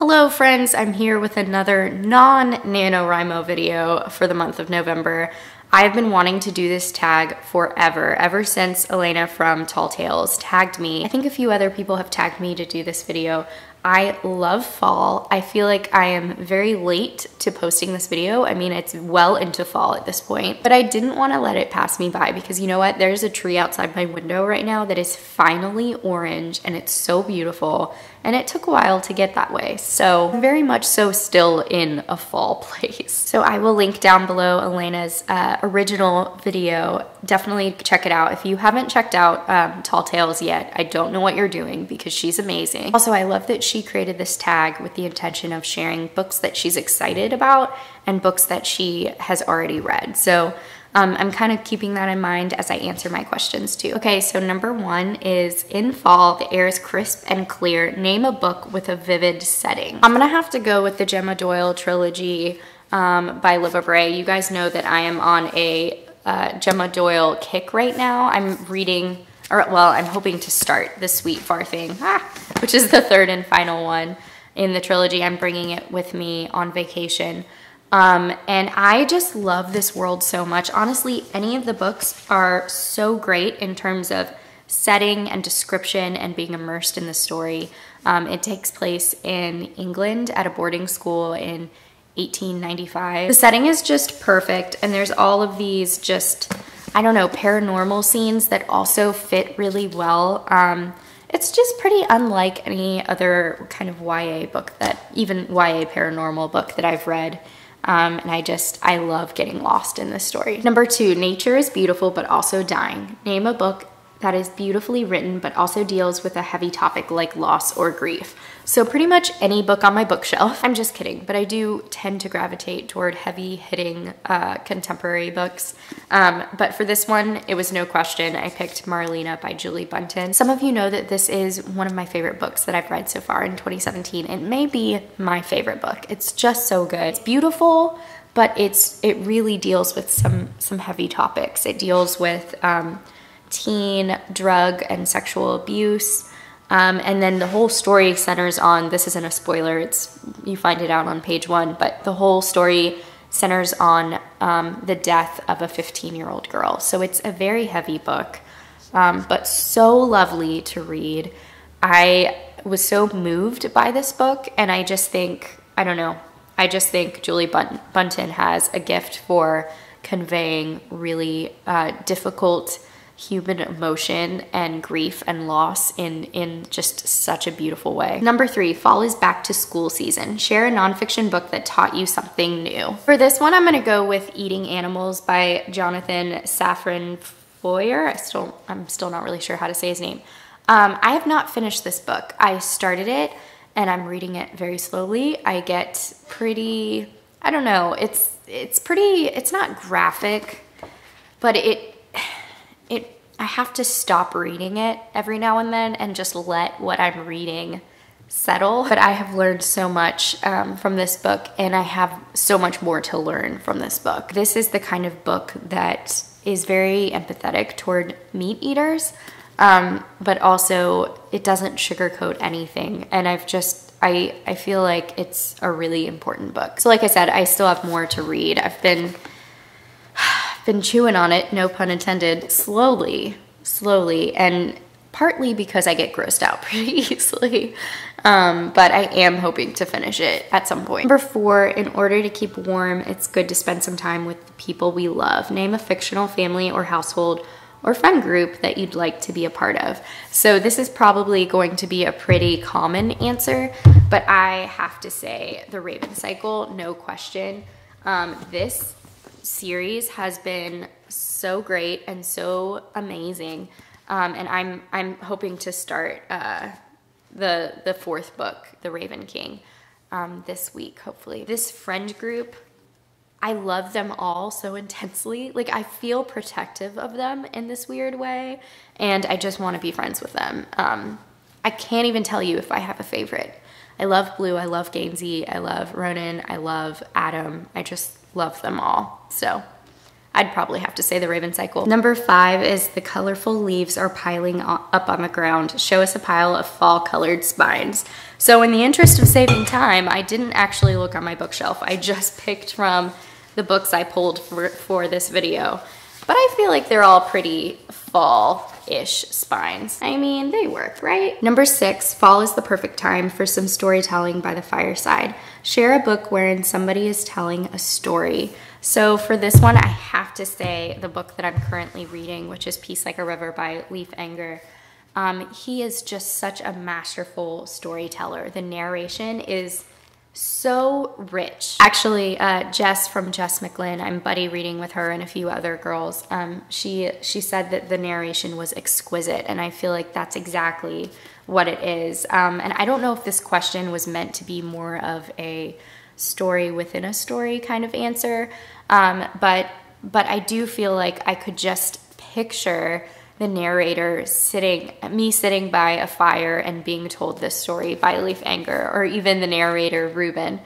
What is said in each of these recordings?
Hello friends, I'm here with another non-NaNoWriMo video for the month of November. I've been wanting to do this tag forever, ever since Alina from Tall Tales tagged me. I think a few other people have tagged me to do this video. I love fall. I feel like I am very late to posting this video. I mean, it's well into fall at this point, but I didn't want to let it pass me by because you know what? There's a tree outside my window right now that is finally orange and it's so beautiful. And it took a while to get that way. So I'm very much so still in a fall place. So I will link down below Alina's original video. Definitely check it out. If you haven't checked out Tall Tales yet, I don't know what you're doing because she's amazing. Also, I love that she created this tag with the intention of sharing books that she's excited about and books that she has already read. So I'm kind of keeping that in mind as I answer my questions too. Okay, so number one is, in fall, the air is crisp and clear. Name a book with a vivid setting. I'm gonna have to go with the Gemma Doyle trilogy by Liva Bray. You guys know that I am on a Gemma Doyle kick right now. I'm reading, or well, I'm hoping to start The Sweet Far Thing, which is the third and final one in the trilogy. I'm bringing it with me on vacation. And I just love this world so much. Honestly, any of the books are so great in terms of setting and description and being immersed in the story. It takes place in England at a boarding school in 1895. The setting is just perfect, and there's all of these just, I don't know, paranormal scenes that also fit really well. It's just pretty unlike any other kind of YA book even YA paranormal book that I've read. And I love getting lost in this story. Number two, nature is beautiful but also dying. Name a book that is beautifully written but also deals with a heavy topic like loss or grief. So pretty much any book on my bookshelf. I'm just kidding, but I do tend to gravitate toward heavy-hitting contemporary books. But for this one, it was no question. I picked Marlena by Julie Buntin. Some of you know that this is one of my favorite books that I've read so far in 2017. It may be my favorite book. It's just so good. It's beautiful, but it really deals with some heavy topics. It deals with teen, drug, and sexual abuse. And then the whole story centers on, this isn't a spoiler, you find it out on page 1, but the whole story centers on the death of a 15-year-old girl. So it's a very heavy book, but so lovely to read. I was so moved by this book, and I just think, I don't know, I just think Julie Buntin has a gift for conveying really difficult human emotion and grief and loss in just such a beautiful way. Number three, fall is back to school season. Share a nonfiction book that taught you something new. For this one, I'm gonna go with Eating Animals by Jonathan Safran Foer. I'm still not really sure how to say his name. I have not finished this book. I started it and I'm reading it very slowly. I get pretty, I don't know, it's not graphic, but I have to stop reading it every now and then and just let what I'm reading settle. But I have learned so much from this book, and I have so much more to learn from this book. This is the kind of book that is very empathetic toward meat eaters, but also it doesn't sugarcoat anything. And I feel like it's a really important book. So like I said, I still have more to read. I've been chewing on it, no pun intended, slowly, and partly because I get grossed out pretty easily, but I am hoping to finish it at some point. Number four, in order to keep warm, it's good to spend some time with the people we love. Name a fictional family or household or friend group that you'd like to be a part of. So this is probably going to be a pretty common answer, but I have to say The Raven Cycle, no question. This series has been so great and so amazing, and I'm hoping to start the fourth book, The Raven King, this week, hopefully. This friend group, I love them all so intensely. Like, I feel protective of them in this weird way, and I just want to be friends with them. I can't even tell you if I have a favorite. I love Blue, I love Gainsey, I love Ronan, I love Adam. I just love them all. So I'd probably have to say The Raven Cycle. Number 5 is The Colorful Leaves Are Piling Up on the Ground. Show us a pile of fall-colored spines. So in the interest of saving time, I didn't actually look on my bookshelf. I just picked from the books I pulled for this video. But I feel like they're all pretty fall-ish spines. I mean, they work, right? Number 6, fall is the perfect time for some storytelling by the fireside. Share a book wherein somebody is telling a story. So for this one, I have to say the book that I'm currently reading, which is Peace Like a River by Leif Enger. He is just such a masterful storyteller. The narration is so rich. Actually, Jess from Jess McLynn, I'm buddy reading with her and a few other girls. She said that the narration was exquisite, and I feel like that's exactly what it is. And I don't know if this question was meant to be more of a story within a story kind of answer, but I do feel like I could just picture the narrator sitting by a fire and being told this story by Leif Enger, or even the narrator Ruben.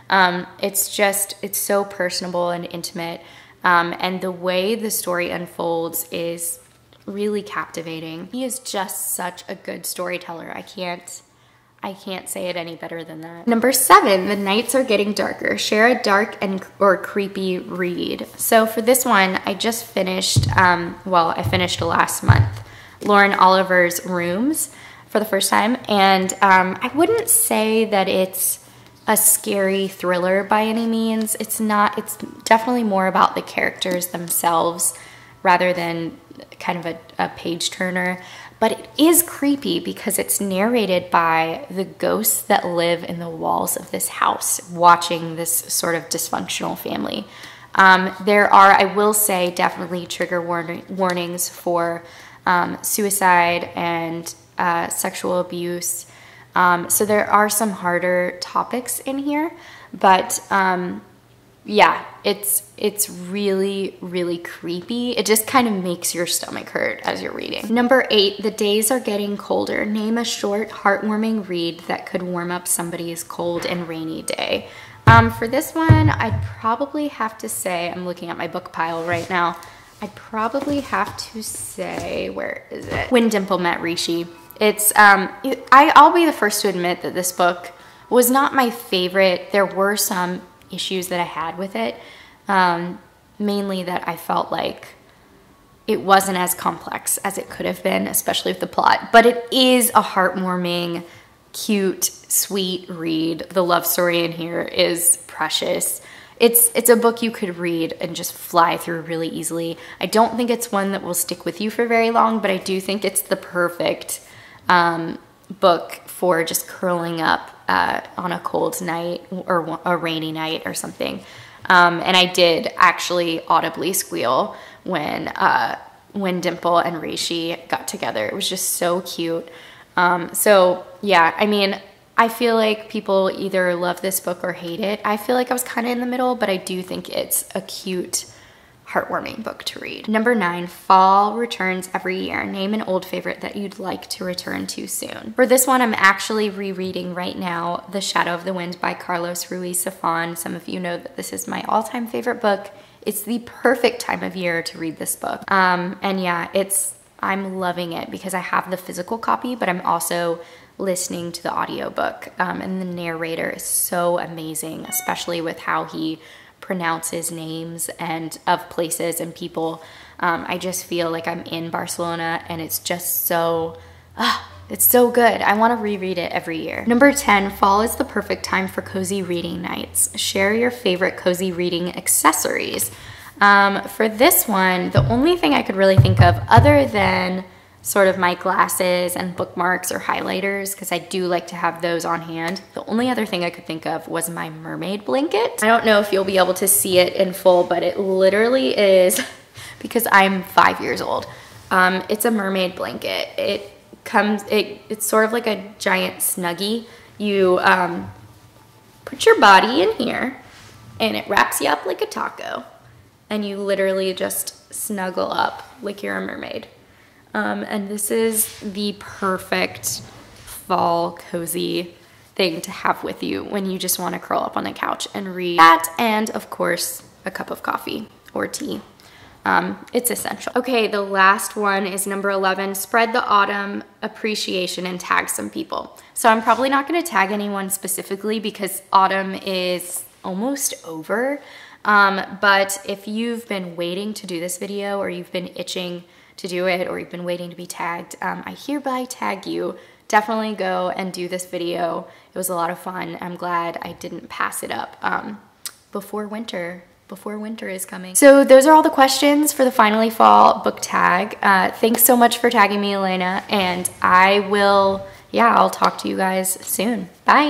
It's so personable and intimate, and the way the story unfolds is really captivating. He is just such a good storyteller. I can't say it any better than that. Number 7, The Nights Are Getting Darker. Share a dark or creepy read. So for this one, I just finished, I finished last month, Lauren Oliver's Rooms for the first time. And I wouldn't say that it's a scary thriller by any means. It's not. It's definitely more about the characters themselves rather than kind of a page turner. But it is creepy because it's narrated by the ghosts that live in the walls of this house, watching this sort of dysfunctional family. There are, I will say, definitely trigger warnings for suicide and sexual abuse. So there are some harder topics in here, but yeah, it's really, really creepy. It just kind of makes your stomach hurt as you're reading. Number 8, The Days Are Getting Colder. Name a short, heartwarming read that could warm up somebody's cold and rainy day. For this one, I'd probably have to say, I'm looking at my book pile right now, I'd probably have to say, where is it? When Dimple Met Rishi. It's, I'll be the first to admit that this book was not my favorite. There were some issues that I had with it, mainly that I felt like it wasn't as complex as it could have been, especially with the plot. But it is a heartwarming, cute, sweet read. The love story in here is precious. It's a book you could read and just fly through really easily. I don't think it's one that will stick with you for very long, but I do think it's the perfect book for just curling up on a cold night or a rainy night or something. And I did actually audibly squeal when Dimple and Rishi got together. It was just so cute. So yeah, I mean, I feel like people either love this book or hate it. I feel like I was kind of in the middle, but I do think it's a cute, heartwarming book to read. Number 9, Fall Returns Every Year. Name an old favorite that you'd like to return to soon. For this one, I'm actually rereading right now The Shadow of the Wind by Carlos Ruiz Zafón. Some of you know that this is my all-time favorite book. It's the perfect time of year to read this book. And yeah, I'm loving it because I have the physical copy, but I'm also listening to the audiobook. And the narrator is so amazing, especially with how he pronounces names and of places and people. I just feel like I'm in Barcelona, and it's just so, it's so good. I want to reread it every year. Number 10, fall is the perfect time for cozy reading nights. Share your favorite cozy reading accessories. For this one, the only thing I could really think of other than sort of my glasses and bookmarks or highlighters, because I do like to have those on hand. The only other thing I could think of was my mermaid blanket. I don't know if you'll be able to see it in full, but it literally is, because I'm 5 years old. It's a mermaid blanket. It's sort of like a giant Snuggie. You put your body in here and it wraps you up like a taco. And you literally just snuggle up like you're a mermaid. And this is the perfect fall cozy thing to have with you when you just want to curl up on the couch and read that, and of course a cup of coffee or tea. It's essential. Okay, the last one is number 11, spread the autumn appreciation and tag some people. So I'm probably not gonna tag anyone specifically because autumn is almost over. But if you've been waiting to do this video, or you've been itching to do it, or you've been waiting to be tagged, I hereby tag you. Definitely go and do this video. It was a lot of fun. I'm glad I didn't pass it up before winter is coming. So those are all the questions for the Finally Fall book tag. Thanks so much for tagging me, Alina, and I'll talk to you guys soon. Bye.